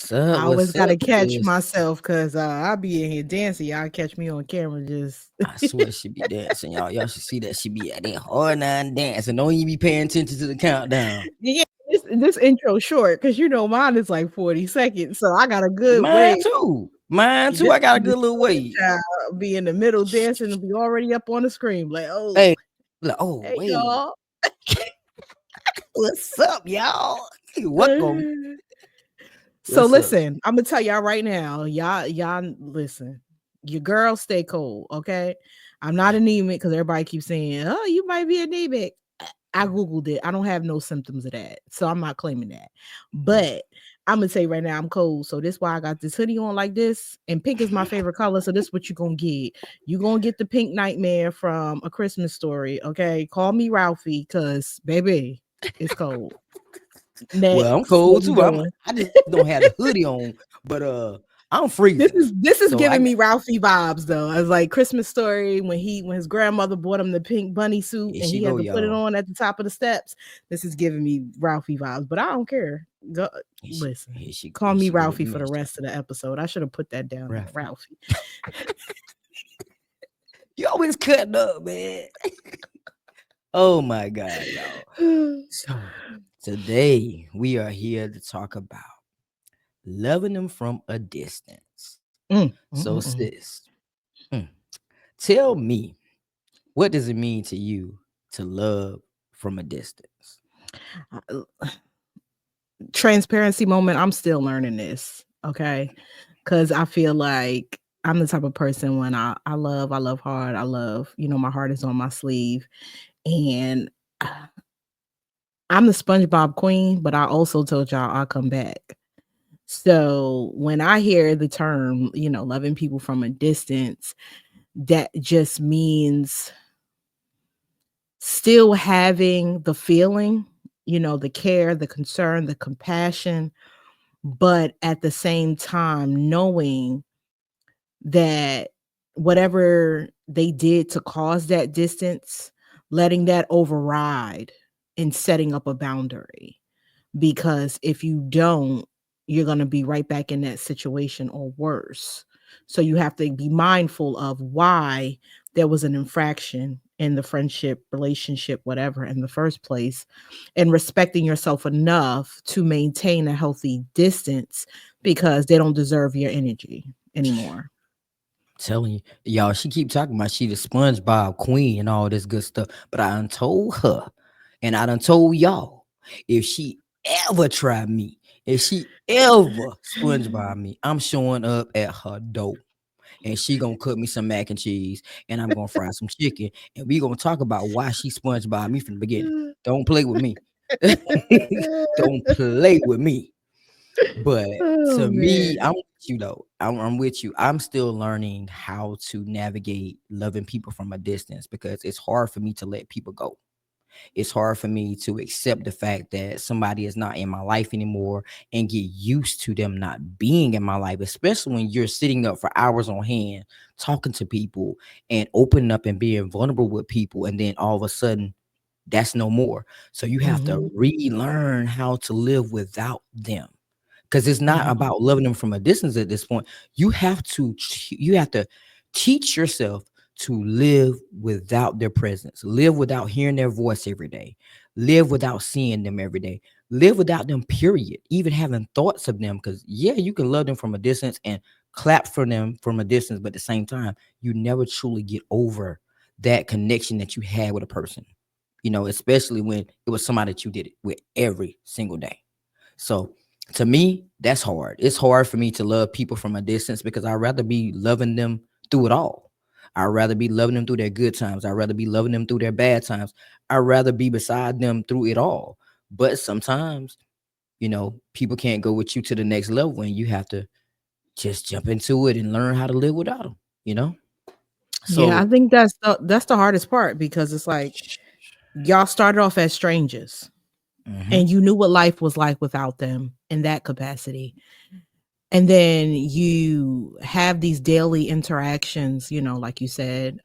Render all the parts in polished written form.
What's I up? always What's gotta up, catch sis? myself because I'll be in here dancing. Y'all catch me on camera just I swear she be dancing, y'all. Y'all should see that she be at that hard nine dancing. Don't even be paying attention to the countdown. yeah. This intro short because mine is like 40 seconds, so I got a good Mine way. too. Mine too. This I got a this good little short wait. child be in the middle dancing and be already up on the screen like, oh, Hey, like, oh hey wait, y'all. what's up, y'all? What going? So What's up? listen, I'm gonna tell y'all right now, y'all listen. Your girl stay cold, okay? I'm not anemic because everybody keeps saying, "Oh, you might be anemic." I googled it. I don't have no symptoms of that, so I'm not claiming that. Mm. But I'm gonna say right now, I'm cold, so this why I got this hoodie on like this. And pink is my favorite color, so this what you gonna get. You gonna get the pink nightmare from A Christmas Story, okay? Call me Ralphie, cause baby, it's cold. Well, I'm Next, what cold we too. doing? I just don't have the hoodie on, but I'm This freezing. is this is So I giving got me Ralphie vibes though. I was like Christmas Story when his grandmother bought him the pink bunny suit here and she he go, had to put it y'all. on at the top of the steps. This is giving me Ralphie vibes, but I don't care. Go listen. Call Here me she go with Ralphie the for the mess. rest of the episode. I should have put that down there, Ralphie. Ralphie. You always cutting up, man. Oh my God, y'all. So today we are here to talk about loving them from a distance. Mm, mm, So, mm, mm. sis, mm, tell me, what does it mean to you to love from a distance? Uh, Transparency moment. I'm still learning this. Okay. Cause I feel like I'm the type of person when I love hard. I love, my heart is on my sleeve. And I'm the SpongeBob queen, but I also told y'all I'll come back. So when I hear the term, loving people from a distance, that just means still having the feeling, the care, the concern, the compassion, but at the same time knowing that whatever they did to cause that distance, letting that override and setting up a boundary. Because if you don't, you're going to be right back in that situation or worse. So you have to be mindful of why there was an infraction in the friendship, relationship, whatever, in the first place, and respecting yourself enough to maintain a healthy distance because they don't deserve your energy anymore. Telling you, y'all, she keep talking about she the SpongeBob queen and all this good stuff, but I done told her, and I done told y'all, if she ever try me, if she ever SpongeBob me, I'm showing up at her door. And she gonna cook me some mac and cheese, and I'm gonna fry some chicken, and we gonna talk about why she SpongeBob me from the beginning. Don't play with me. Don't play with me. But Oh to me, man. I'm with you though. I'm with you. I'm still learning how to navigate loving people from a distance because it's hard for me to let people go. It's hard for me to accept the fact that somebody is not in my life anymore and get used to them not being in my life, especially when you're sitting up for hours on hand talking to people and opening up and being vulnerable with people. And then all of a sudden, that's no more. So you have to Mhm, relearn how to live without them because it's not mhm, about loving them from a distance at this point. You have to teach yourself to live without their presence, live without hearing their voice every day, live without seeing them every day, live without them, period, even having thoughts of them. Because yeah, you can love them from a distance and clap for them from a distance, but at the same time you never truly get over that connection that you had with a person, especially when it was somebody that you did it with every single day. So to me, that's hard. It's hard for me to love people from a distance because I'd rather be loving them through it all. I'd rather be loving them through their good times. I'd rather be loving them through their bad times. I'd rather be beside them through it all. But sometimes, people can't go with you to the next level and you have to just jump into it and learn how to live without them, you know? yeah, I So, think that's the hardest part because it's like y'all started off as strangers mhm, and you knew what life was like without them in that capacity. And then you have these daily interactions, like you said,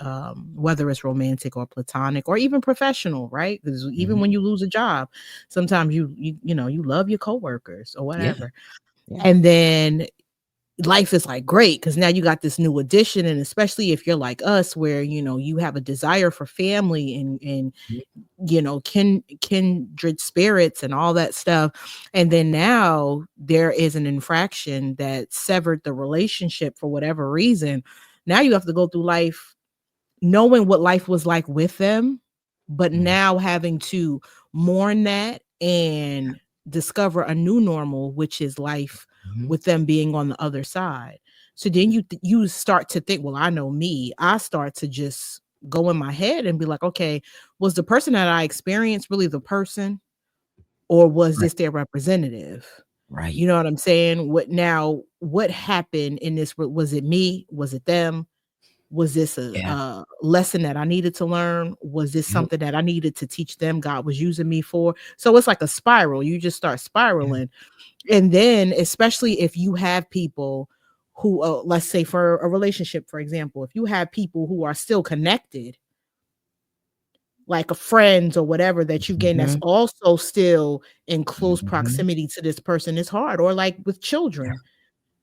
whether it's romantic or platonic or even professional, right? Because even mhm, when you lose a job, sometimes you love your coworkers or yeah, whatever. Yeah. And then life is like great because now you got this new addition. And especially if you're like us, where you have a desire for family and Mhm. kindred spirits and all that stuff. And then now there is an infraction that severed the relationship for whatever reason. Now you have to go through life knowing what life was like with them, but Mhm. now having to mourn that and discover a new normal, which is life Mhm. with them being on the other side. So then you start to think, well, I know me. I start to just go in my head and be like, okay, was the person that I experienced really the person, or was Right. this their representative? Right. You know what I'm saying? What happened in this? Was it me? Was it them? Was this Yeah. a lesson that I needed to learn? Was this Yep. something that I needed to teach them God was using me for? So it's like a spiral. You just start Yeah. spiraling. And then, especially if you have people who, let's say for a relationship, for example, if you have people who are still connected, like a friends or whatever that you gain that's Mhm. also still in close Mhm. proximity to this person, it's hard. Or like with Yeah. children,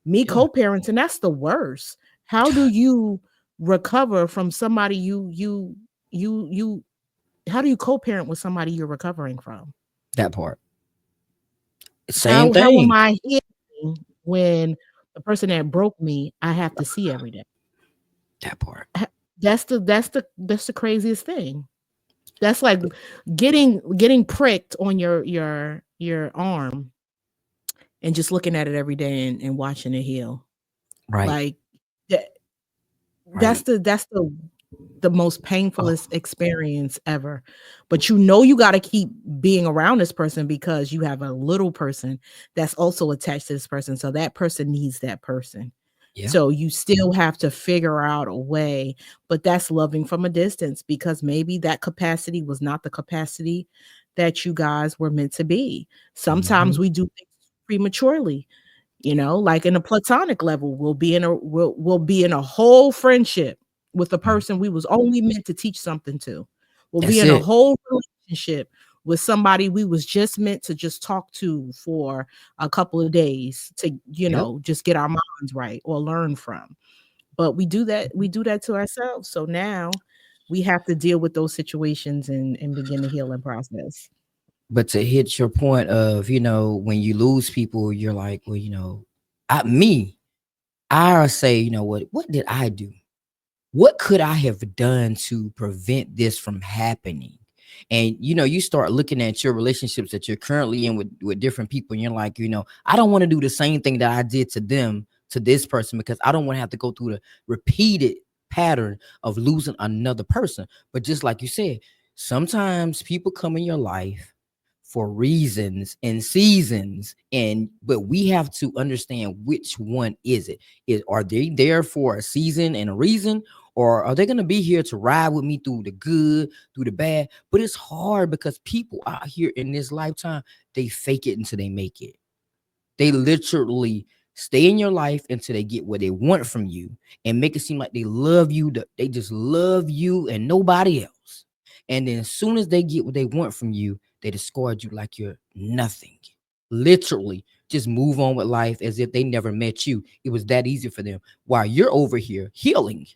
me Yeah. co-parenting, that's the worst. How do you recover from somebody you how do you co-parent with somebody you're recovering from? That part. Same How am thing. I healing when the person that broke me, I have to see every day? That part. Ha- that's the craziest thing. That's like getting pricked on your arm and just looking at it every day and watching it heal. Right. Like that that's Right. the most Oh, painfulest experience ever. But you got to keep being around this person because you have a little person that's also attached to this person. So that person needs that person. yeah. So you still have to figure out a way, but that's loving from a distance because maybe that capacity was not the capacity that you guys were meant to be. Sometimes Mhm. we do things prematurely. Like in a platonic level, we'll be in a whole friendship with a Mhm. person we was only meant to teach something to. We'll be That's in a it. whole relationship with somebody we was just meant to just talk to for a couple of days to, Yep. just get our minds right or learn from. But we do that to ourselves. So now we have to deal with those situations and begin the healing process. But to hit your point of, when you lose people, you're like, well, I say, what did I do? What could I have done to prevent this from happening? And you start looking at your relationships that you're currently in with different people, and you're like, I don't want to do the same thing that I did to them, to this person, because I don't want to have to go through the repeated pattern of losing another person. But just like you said, sometimes people come in your life for reasons and seasons, but we have to understand which one is it. Are they there for a season and a reason, or are they going to be here to ride with me through the good, through the bad? But it's hard because people out here in this lifetime, they fake it until they make it. They literally stay in your life until they get what they want from you and make it seem like they love you. They just love you and nobody else. And then as soon as they get what they want from you, they discard you like you're nothing. Literally, just move on with life as if they never met you. It was that easy for them. While you're over here healing,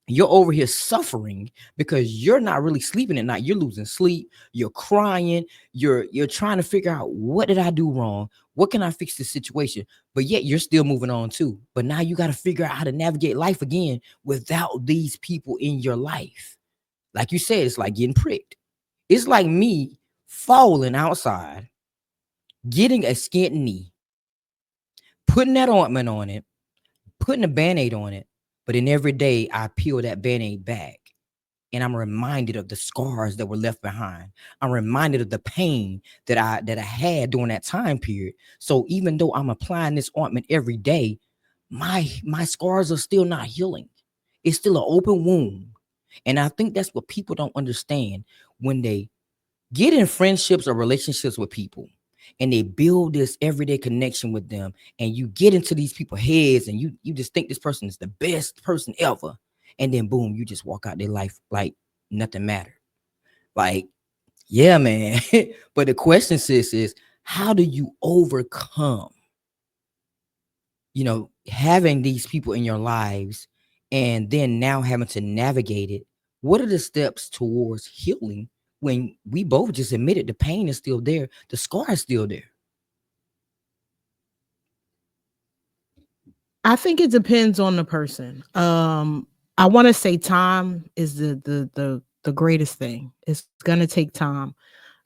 you're over here suffering because you're not really sleeping at night. You're losing sleep, you're crying, you're trying to figure out, what did I do wrong, what can I fix this situation, but yet you're still moving on too. But now you got to figure out how to navigate life again without these people in your life. Like you said, it's like getting pricked. It's like me falling outside, getting a skinned knee, putting that ointment on it, putting a band-aid on it, but then every day I peel that band-aid back and I'm reminded of the scars that were left behind. I'm reminded of the pain that I had during that time period. So even though I'm applying this ointment every day, my scars are still not healing. It's still an open wound. And I think that's what people don't understand when they get in friendships or relationships with people and they build this everyday connection with them, and you get into these people's heads and you just think this person is the best person ever, and then boom, you just walk out their life like nothing mattered. Like, yeah, man. But the question, sis, is how do you overcome? having these people in your lives and then now having to navigate it, what are the steps towards healing when we both just admitted the pain is still there, the scar is still there? I think it depends on the person. I want to say time is the greatest thing. It's gonna take time.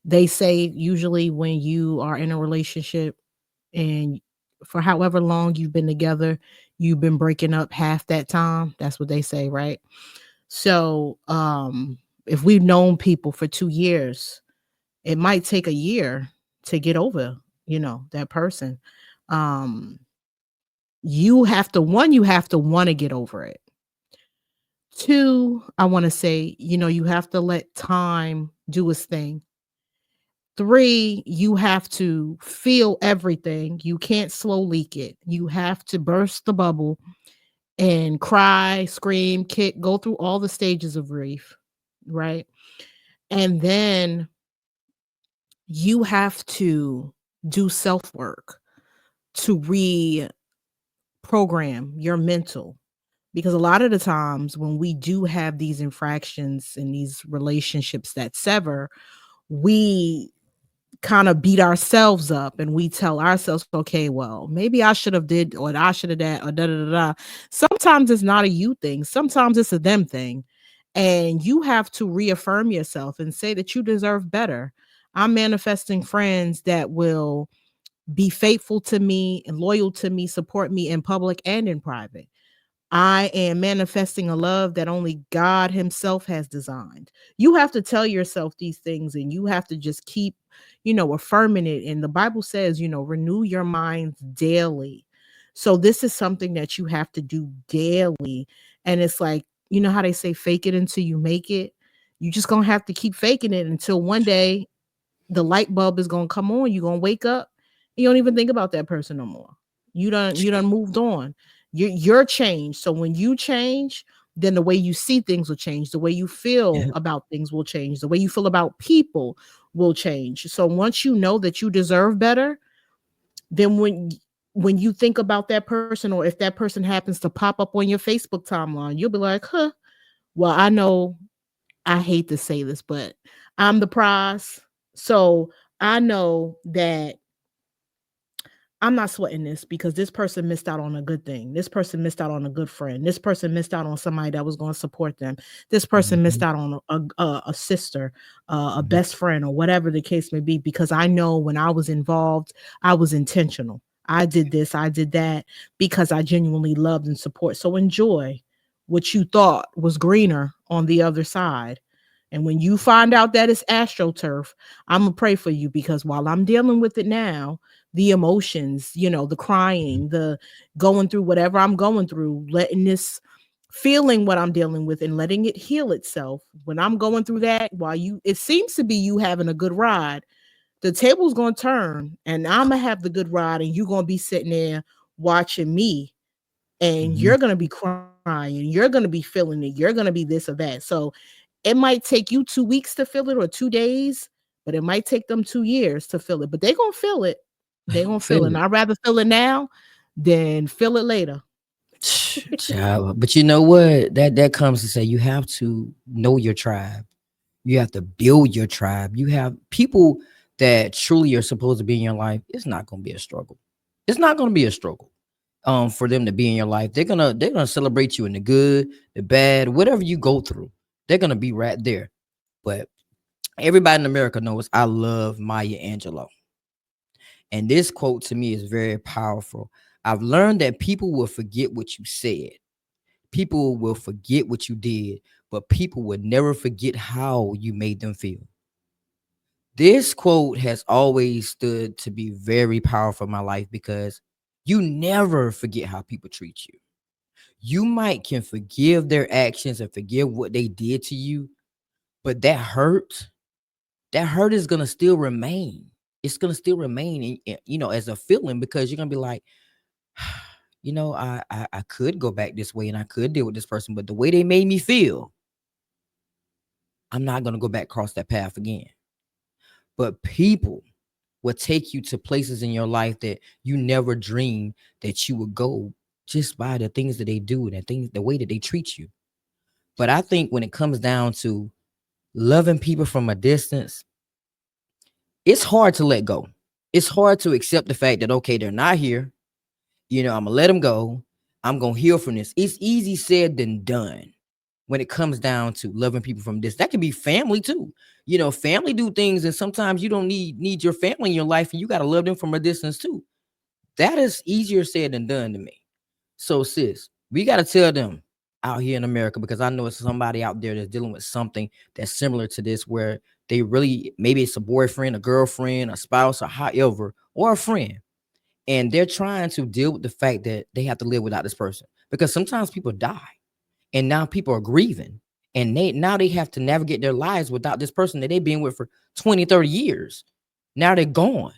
They say usually when you are in a relationship and for however long you've been together, you've been breaking up half that time. That's what they say, right? So, if we've known people for 2 years, it might take a year to get over, that person. Um, you have to want to get over it. Two, I want to say, you have to let time do its thing. Three, you have to feel everything. You can't slow leak it. You have to burst the bubble and cry, scream, kick, go through all the stages of grief, right? And then you have to do self work to reprogram your mental. Because a lot of the times when we do have these infractions in these relationships that sever, we kind of beat ourselves up and we tell ourselves, okay, well, maybe I should have did or I should have that or da da da da. Sometimes it's not a you thing. Sometimes it's a them thing. And you have to reaffirm yourself and say that you deserve better. I'm manifesting friends that will be faithful to me and loyal to me, support me in public and in private. I am manifesting a love that only God Himself has designed. You have to tell yourself these things and you have to just keep, affirming it. And the Bible says, renew your minds daily. So this is something that you have to do daily. And it's like, you know how they say, fake it until you make it? You just gonna have to keep faking it until one day the light bulb is gonna come on. You're gonna wake up. You don't even think about that person no more. You done moved on. You're changed. So when you change, then the way you see things will change. The way you feel Yeah. about things will change. The way you feel about people will change. So once you know that you deserve better, then when you think about that person, or if that person happens to pop up on your Facebook timeline, you'll be like, huh, well, I know I hate to say this, but I'm the prize. So I know that I'm not sweating this because this person missed out on a good thing. This person missed out on a good friend. This person missed out on somebody that was going to support them. This person missed Mhm, out on a sister, a mhm. best friend, or whatever the case may be. Because I know when I was involved, I was intentional. I did this, I did that because I genuinely loved and support. So enjoy what you thought was greener on the other side. And when you find out that it's astroturf, I'm gonna pray for you because while I'm dealing with it now, the emotions, the crying, the going through whatever I'm going through, letting this feeling what I'm dealing with and letting it heal itself. When I'm going through that, while it seems to be you having a good ride, the table's going to turn and I'm going to have the good ride and you're going to be sitting there watching me and Mhm. you're going to be crying, you're going to be feeling it, you're going to be this or that. So it might take you 2 weeks to feel it or 2 days, but it might take them 2 years to feel it. But they're gonna feel it. They're gonna feel Feel it. And it. I'd rather feel it now than feel it later. Child, but you know what? That comes to say you have to know your tribe. You have to build your tribe. You have people that truly are supposed to be in your life. It's not going to be a struggle. It's not going to be a struggle. For them to be in your life, they're gonna celebrate you in the good, the bad, whatever you go through. They're gonna be right there. But everybody in America knows I love Maya Angelou, and this quote to me is very powerful. I've learned that people will forget what you said. People will forget what you did, but people will never forget how you made them feel. This quote has always stood to be very powerful in my life because you never forget how people treat you. You might can forgive their actions and forgive what they did to you, but that hurt is gonna still remain. It's gonna still remain as a feeling because you're gonna be like, I could go back this way and I could deal with this person, but the way they made me feel, I'm not gonna go back across that path again. But people will take you to places in your life that you never dreamed that you would go, just by the things that they do and the things, the way that they treat you. But I think when it comes down to loving people from a distance, it's hard to let go. It's hard to accept the fact that, okay, they're not here. I'm gonna let them go. I'm gonna heal from this. It's easy said than done when it comes down to loving people from this. That can be family too. Family do things, and sometimes you don't need your family in your life, and you gotta love them from a distance too. That is easier said than done to me. So, sis, we gotta tell them out here in America, because I know it's somebody out there that's dealing with something that's similar to this, where they really, maybe it's a boyfriend, a girlfriend, a spouse, or however, or a friend, and they're trying to deal with the fact that they have to live without this person, because sometimes people die, and now people are grieving, and they have to navigate their lives without this person that they've been with for 20, 30 years. Now they're gone.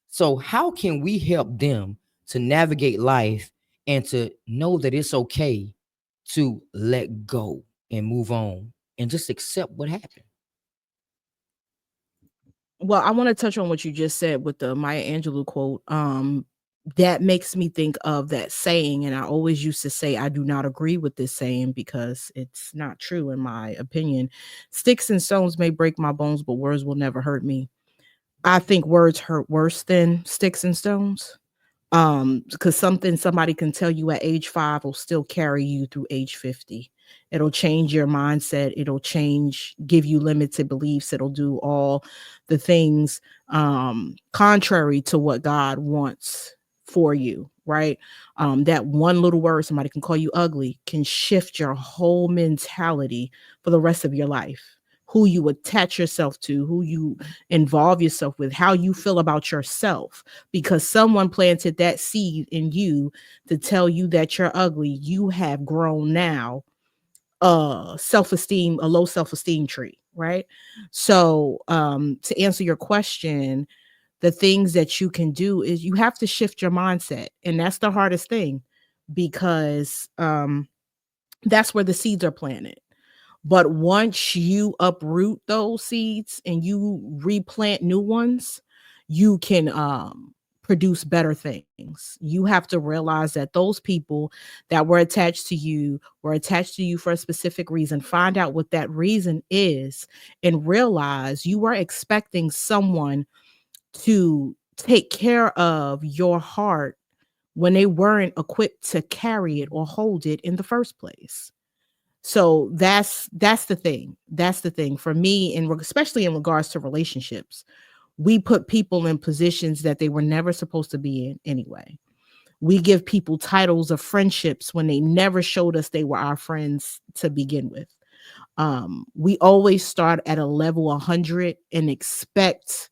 So how can we help them to navigate life and to know that it's okay to let go and move on and just accept what happened? Well, I want to touch on what you just said with the Maya Angelou quote. That makes me think of that saying, and I always used to say I do not agree with this saying because it's not true in my opinion. Sticks and stones may break my bones, but words will never hurt me. I think words hurt worse than sticks and stones. Because something somebody can tell you at age 5 will still carry you through age 50. It'll change your mindset. It'll give you limited beliefs. It'll do all the things contrary to what God wants for you, right? That one little word, somebody can call you ugly, can shift your whole mentality for the rest of your life. Who you attach yourself to, who you involve yourself with, how you feel about yourself, because someone planted that seed in you to tell you that you're ugly. You have grown now self-esteem, a low self-esteem tree, right? So to answer your question, the things that you can do is you have to shift your mindset, and that's the hardest thing, because that's where the seeds are planted. But once you uproot those seeds and you replant new ones, you can produce better things. You have to realize that those people that were attached to you for a specific reason. Find out what that reason is and realize you were expecting someone to take care of your heart when they weren't equipped to carry it or hold it in the first place. So that's the thing. That's the thing for me, and especially in regards to relationships. We put people in positions that they were never supposed to be in anyway. We give people titles of friendships when they never showed us they were our friends to begin with. We always start at a level 100 and expect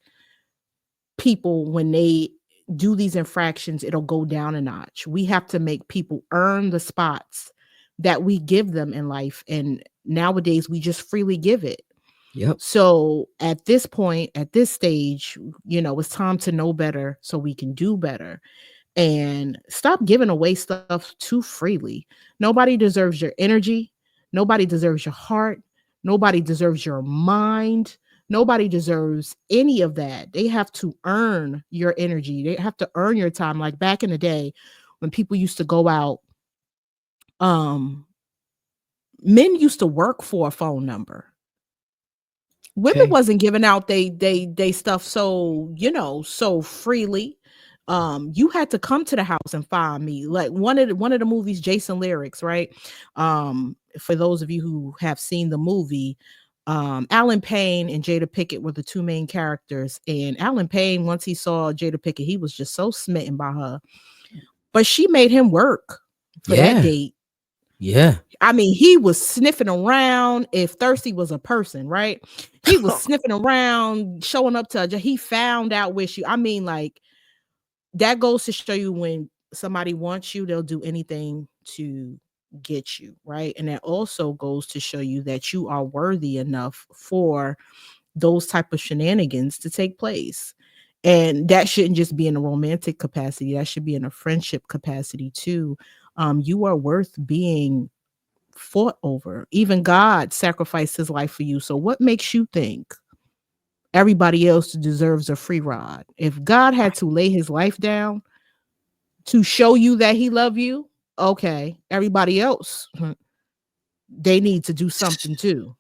people, when they do these infractions, it'll go down a notch. We have to make people earn the spots that we give them in life. And nowadays we just freely give it. Yep. So at this point, at this stage, it's time to know better so we can do better and stop giving away stuff too freely. Nobody deserves your energy. Nobody deserves your heart. Nobody deserves your mind. Nobody deserves any of that. They have to earn your energy. They have to earn your time. Like back in the day when people used to go out, um, men used to work for a phone number. Women Okay. wasn't giving out they stuff so freely. You had to come to the house and find me. Like one of the movies, Jason Lyrics, right? For those of you who have seen the movie, Alan Payne and Jada Pickett were the two main characters. And Alan Payne, once he saw Jada Pickett, he was just so smitten by her. But she made him work for that Yeah. date. Yeah. I mean, he was sniffing around. If thirsty was a person, right? He was sniffing around, showing up to her. He found out where she, I mean, like, that goes to show you when somebody wants you, they'll do anything to get you, right? And that also goes to show you that you are worthy enough for those type of shenanigans to take place. And that shouldn't just be in a romantic capacity. That should be in a friendship capacity too. You are worth being fought over. Even God sacrificed his life for you. So what makes you think everybody else deserves a free ride. If God had to lay his life down to show you that he loved you, okay, everybody else, they need to do something too.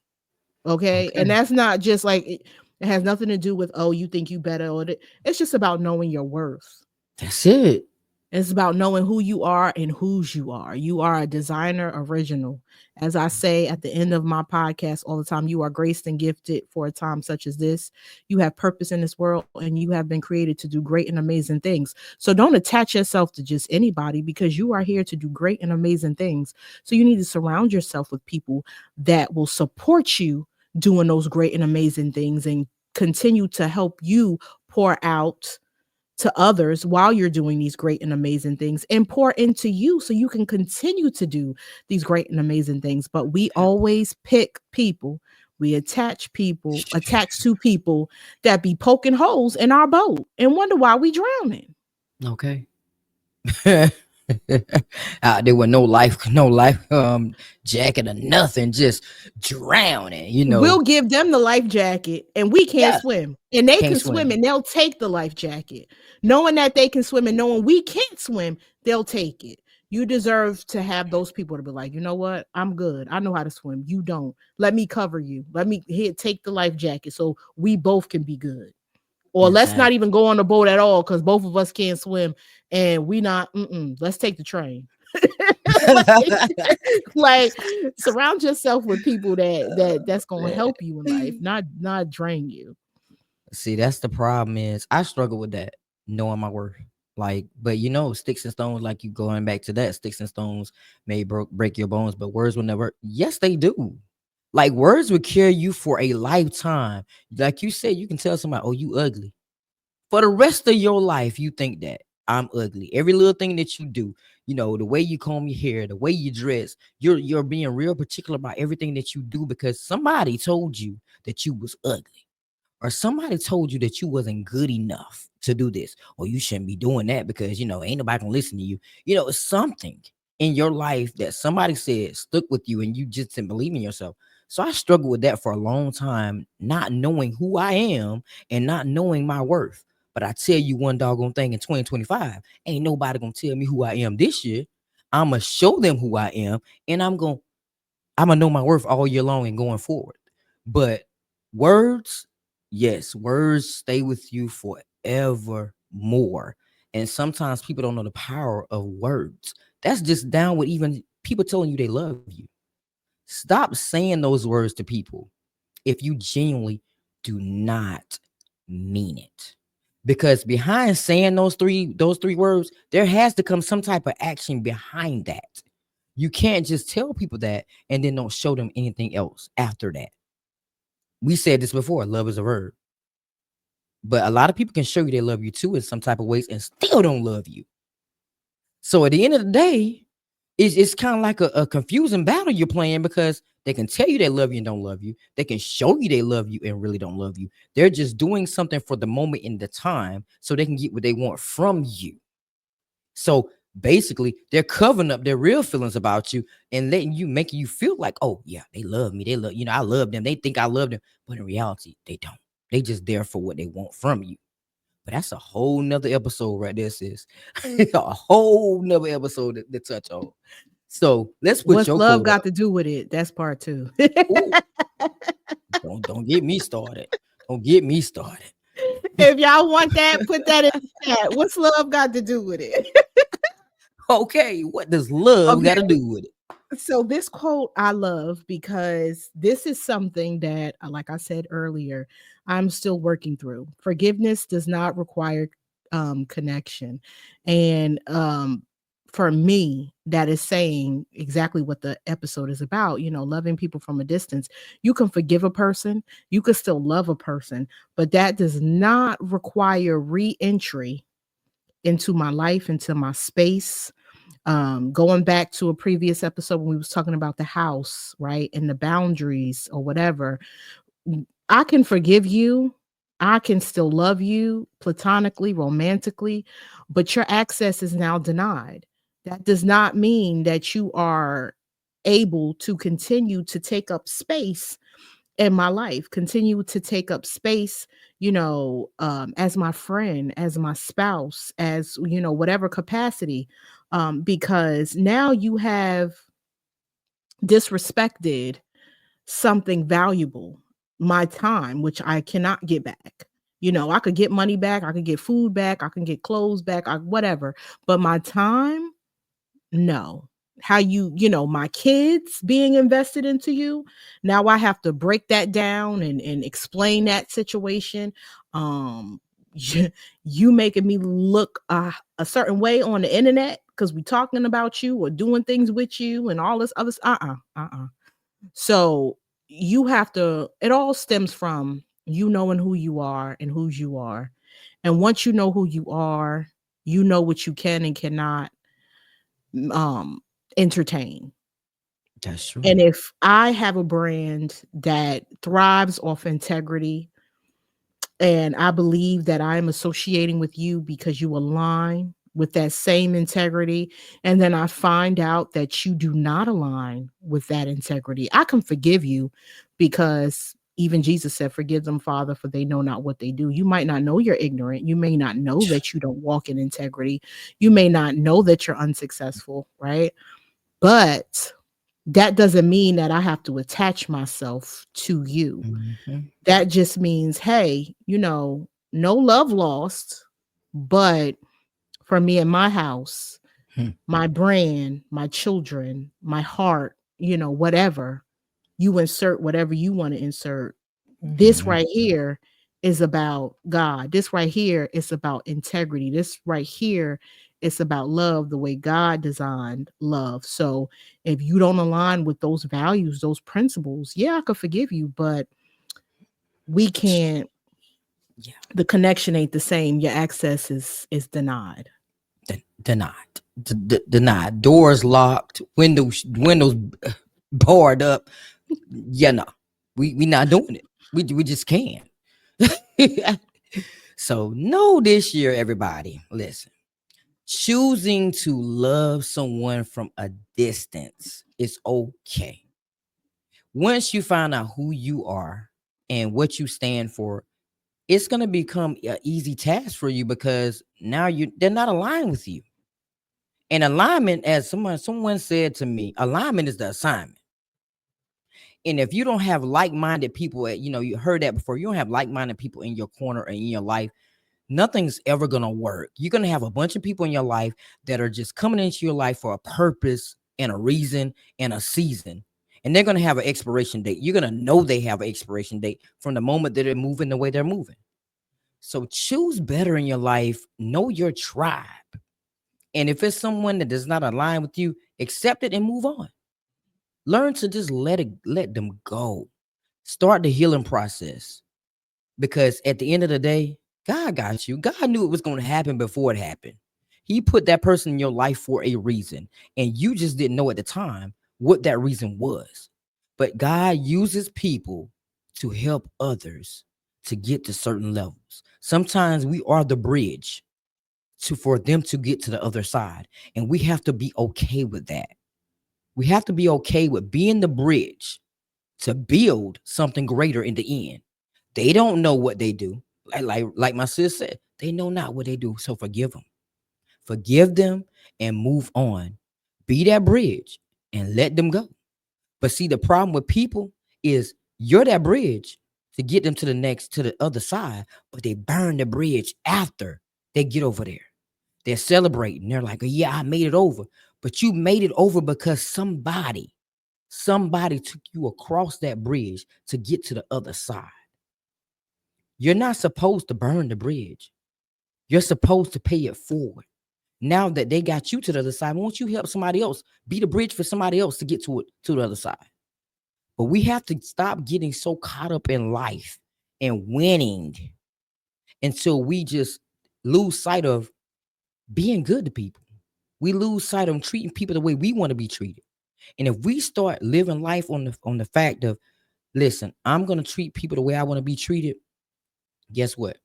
Okay. And Okay. that's not just like it has nothing to do with, oh, you think you better, or it's just about knowing your worth. That's it. It's about knowing who you are and whose you are. You are a designer original. As I say at the end of my podcast all the time, you are graced and gifted for a time such as this. You have purpose in this world and you have been created to do great and amazing things. So don't attach yourself to just anybody, because you are here to do great and amazing things. So you need to surround yourself with people that will support you doing those great and amazing things and continue to help you pour out to others while you're doing these great and amazing things, and pour into you so you can continue to do these great and amazing things. But we always pick people, we attach to people that be poking holes in our boat and wonder why we drowning. Okay. There were no life jacket or nothing, just drowning, We'll give them the life jacket and we can't Yeah, swim. And they can't can swim swim. and they'll take the life jacket. Knowing that they can swim and knowing we can't swim, they'll take it. You deserve to have those people to be like, you know what? I'm good. I know how to swim. You don't. Let me cover you. Let me here take the life jacket so we both can be good. Or let's not Exactly. even go on the boat at all because both of us can't swim and we not. Let's take the train. like, like surround yourself with people that's gonna Man. help you in life, not drain you. See, that's the problem is I struggle with that, knowing my worth. Like, but sticks and stones, like you going back to that, sticks and stones may break your bones, but words will never. Yes, they do. Like words will carry you for a lifetime. Like you said, you can tell somebody, "Oh, you ugly." For the rest of your life, you think that I'm ugly. Every little thing that you do, the way you comb your hair, the way you dress, you're being real particular about everything that you do because somebody told you that you was ugly, or somebody told you that you wasn't good enough to do this, or you shouldn't be doing that because ain't nobody gonna listen to you. It's something in your life that somebody said stuck with you and you just didn't believe in yourself. So I struggled with that for a long time, not knowing who I am and not knowing my worth. But I tell you one doggone thing, in 2025, ain't nobody gonna tell me who I am this year. I'ma show them who I am, and I'm gonna know my worth all year long and going forward. But words, yes, words stay with you forever more. And sometimes people don't know the power of words. That's just down with even people telling you they love you. Stop saying those words to people if you genuinely do not mean it. Because behind saying those three words, there has to come some type of action behind that. You can't just tell people that and then don't show them anything else after that. We said this before, love is a verb. But a lot of people can show you they love you too in some type of ways and still don't love you. So at the end of the day, it's kind of like a confusing battle you're playing because they can tell you they love you and don't love you. They can show you they love you and really don't love you. They're just doing something for the moment in the time so they can get what they want from you. So basically, they're covering up their real feelings about you and making you feel like, oh yeah, they love me. They love, I love them. They think I love them. But in reality, they don't. They just there for what they want from you. But that's a whole nother episode right there, sis. A whole nother episode to touch on. So let's put What's your love quote got up. to do with it? That's part two. Ooh, don't get me started. Don't get me started. If y'all want that, put that in the chat. What's love got to do with it? Okay, what does love got to Okay. do with it? So this quote I love because this is something that, like I said earlier, I'm still working through. Forgiveness does not require connection. And for me, that is saying exactly what the episode is about, loving people from a distance. You can forgive a person, you can still love a person, but that does not require re-entry into my life, into my space. Going back to a previous episode when we was talking about the house, right, and the boundaries or whatever, I can forgive you, I can still love you platonically, romantically, but your access is now denied. That does not mean that you are able to continue to take up space in my life, continue to take up space, as my friend, as my spouse, as, whatever capacity, because now you have disrespected something valuable, my time, which I cannot get back. I could get money back, I could get food back, I can get clothes back, whatever, but my time, no. How my kids being invested into you, now I have to break that down and explain that situation. You, you making me look a certain way on the internet because we talking about you or doing things with you and all this other so you have to, it all stems from you knowing who you are and whose you are. And once you know who you are, you know what you can and cannot um entertain. That's true. And if I have a brand that thrives off integrity, and I believe that I am associating with you because you align with that same integrity, and then I find out that you do not align with that integrity, I can forgive you because even Jesus said, "Forgive them, Father, for they know not what they do." You might not know you're ignorant. You may not know that you don't walk in integrity. You may not know that you're unsuccessful, right? But that doesn't mean that I have to attach myself to you. Mhm. That just means, hey, no love lost, but for me and my house, Hmm. my brand, my children, my heart, whatever, you insert whatever you want to insert. This Mhm. right here is about God. This right here is about integrity. This right here is about love the way God designed love. So if you don't align with those values, those principles, yeah, I could forgive you, but we can't, Yeah. the connection ain't the same. Your access is denied. Denied. Denied. Doors locked. Windows barred up. Yeah, no. We not doing it. We just can't. So no, this year, everybody, listen. Choosing to love someone from a distance is okay. Once you find out who you are and what you stand for, it's gonna become an easy task for you because now they're not aligned with you. And alignment, as someone said to me, alignment is the assignment. And if you don't have like-minded people, you heard that before. You don't have like-minded people in your corner or in your life, nothing's ever gonna work. You're gonna have a bunch of people in your life that are just coming into your life for a purpose and a reason and a season. And they're gonna have an expiration date. You're gonna know they have an expiration date from the moment that they're moving the way they're moving. So choose better in your life. Know your tribe. And if it's someone that does not align with you, accept it and move on. Learn to just let them go. Start the healing process. Because at the end of the day, God got you. God knew it was going to happen before it happened. He put that person in your life for a reason, and you just didn't know at the time what that reason was. But God uses people to help others to get to certain levels. Sometimes we are the bridge for them to get to the other side, and we have to be okay with that. We have to be okay with being the bridge to build something greater in the end. They don't know what they do. Like my sis said, they know not what they do. So forgive them. Forgive them and move on. Be that bridge and let them go. But see, the problem with people is you're that bridge to get them to the other side, but they burn the bridge after they get over there. They're celebrating. They're like, yeah, I made it over. But you made it over because somebody took you across that bridge to get to the other side. You're not supposed to burn the bridge. You're supposed to pay it forward. Now that they got you to the other side, won't you help somebody else? Be the bridge for somebody else to get to the other side. But we have to stop getting so caught up in life and winning until we just lose sight of being good to people. We lose sight of treating people the way we want to be treated. And if we start living life on the fact of, listen, I'm gonna treat people the way I want to be treated, guess what?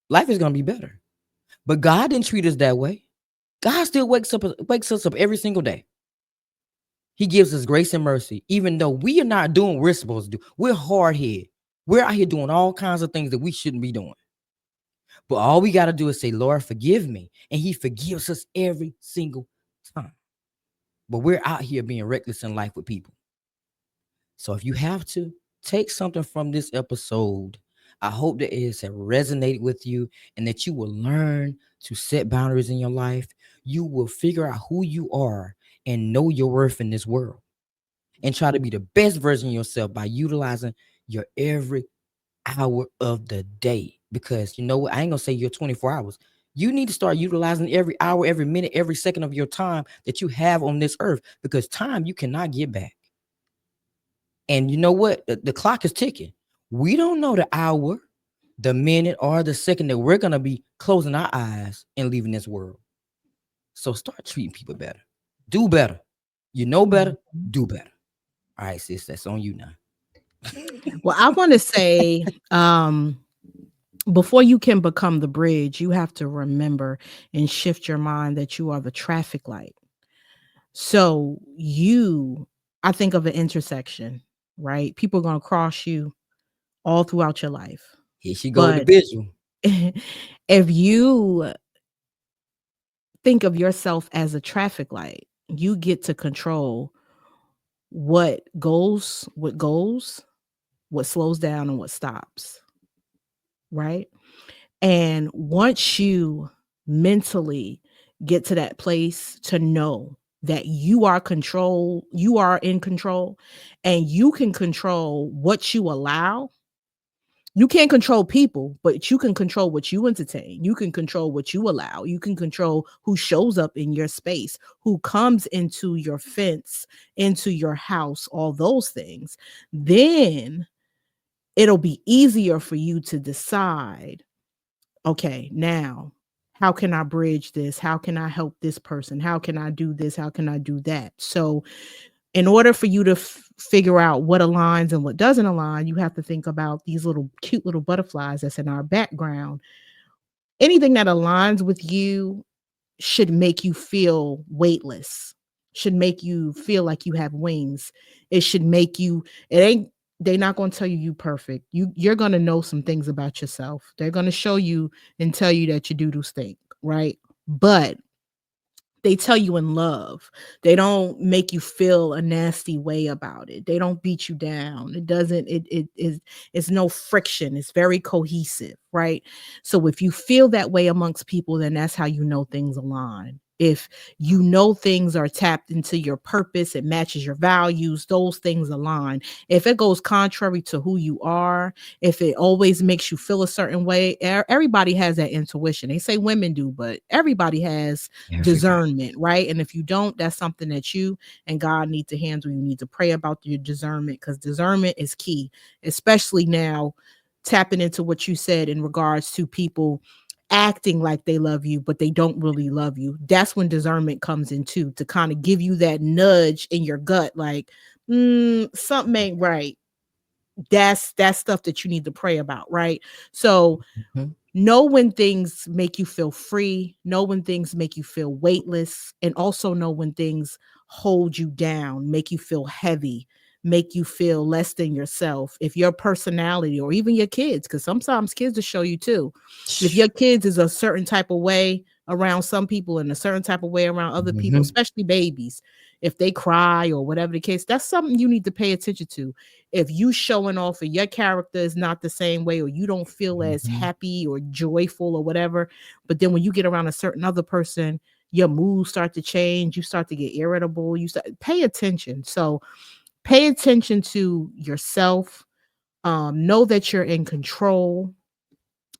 Life is gonna be better. But God didn't treat us that way. God still wakes us up every single day. He gives us grace and mercy, even though we are not doing what we're supposed to do. We're hard headed. We're out here doing all kinds of things that we shouldn't be doing. But all we got to do is say, Lord, forgive me. And he forgives us every single time. But we're out here being reckless in life with people. So if you have to take something from this episode, I hope that it has resonated with you and that you will learn to set boundaries in your life. You will figure out who you are and know your worth in this world and try to be the best version of yourself by utilizing your every hour of the day. Because you know what? I ain't gonna say your 24 hours. You need to start utilizing every hour, every minute, every second of your time that you have on this earth, because time you cannot get back. And you know what? The clock is ticking. We don't know the hour, the minute, or the second that we're gonna be closing our eyes and leaving this world. So start treating people better. Do better. You know better, do better. All right, sis, that's on you now. Well, I want to say, before you can become the bridge, you have to remember and shift your mind that you are the traffic light. So I think of an intersection, right? People are going to cross you all throughout your life. Here she go with the But visual. if you think of yourself as a traffic light, you get to control what goes, what slows down, and what stops, right? And once you mentally get to that place to know that you are in control, and you can control what you allow. You can't control people, but you can control what you entertain. You can control what you allow. You can control who shows up in your space, who comes into your fence, into your house, all those things. Then it'll be easier for you to decide, okay, now how can I bridge this? How can I help this person? How can I do this? How can I do that? So in order for you to figure out what aligns and what doesn't align, you have to think about these little cute little butterflies that's in our background. Anything that aligns with you should make you feel weightless, should make you feel like you have wings. It should make you, it ain't, they're not going to tell you perfect. You're going to know some things about yourself. They're going to show you and tell you that you do stink, right? But they tell you in love. They don't make you feel a nasty way about it. They don't beat you down. It doesn't, it is, it's no friction. It's very cohesive, right? So if you feel that way amongst people, then that's how you know things align. If you know things are tapped into your purpose, it matches your values, those things align. If it goes contrary to who you are, if it always makes you feel a certain way, everybody has that intuition. They say women do, but everybody has Everybody. discernment, right? And if you don't, that's something that you and God need to handle. You need to pray about your discernment, because discernment is key, especially now, tapping into what you said in regards to people acting like they love you, but they don't really love you. That's when discernment comes in too, to kind of give you that nudge in your gut, like, something ain't right. That's stuff that you need to pray about, right? So Mhm. know when things make you feel free, know when things make you feel weightless, and also know when things hold you down, make you feel heavy, make you feel less than yourself. If your personality, or even your kids, because sometimes kids will show you too. If your kids is a certain type of way around some people and a certain type of way around other people, Mhm. especially babies, if they cry or whatever the case, that's something you need to pay attention to. If you showing off or your character is not the same way, or you don't feel as Mhm. happy or joyful or whatever, but then when you get around a certain other person, your mood start to change, you start to get irritable, you start pay attention. So pay attention to yourself. Know that you're in control.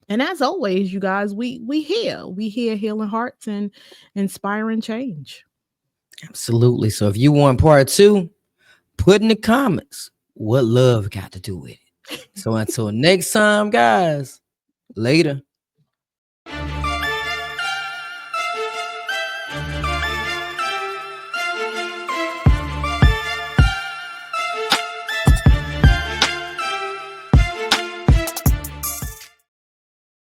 And as always, you guys, we here healing hearts and inspiring change. Absolutely. So if you want part two, put in the comments what love got to do with it. So until next time, guys, later.